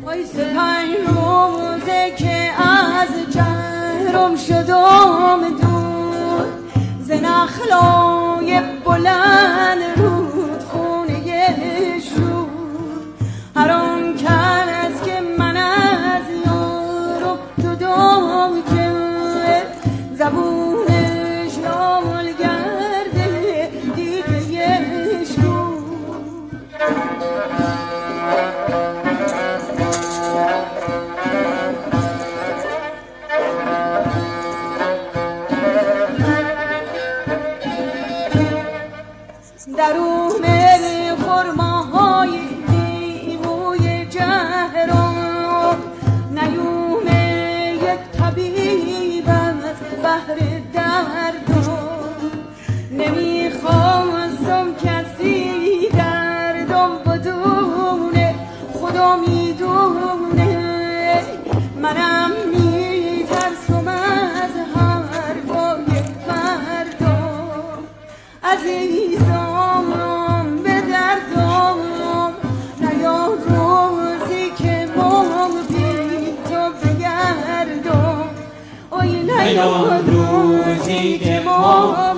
وای 5 روزه که از جهرم شدم دور ز نخلای بلند رودخونه شور هر آن کس که من از یارم جدام کرد زبونش لال گرده دیگه شور درون خرماهای لیموی جهرم نیومه یک طبیب از بحر دردم نمیخواستم کسی دردم بدونه خدا میدونه منم میترسم از حرفای مردم عزیزم به دردم نیا روزی که مام بی تو بگردم اوی نیا روزی که مام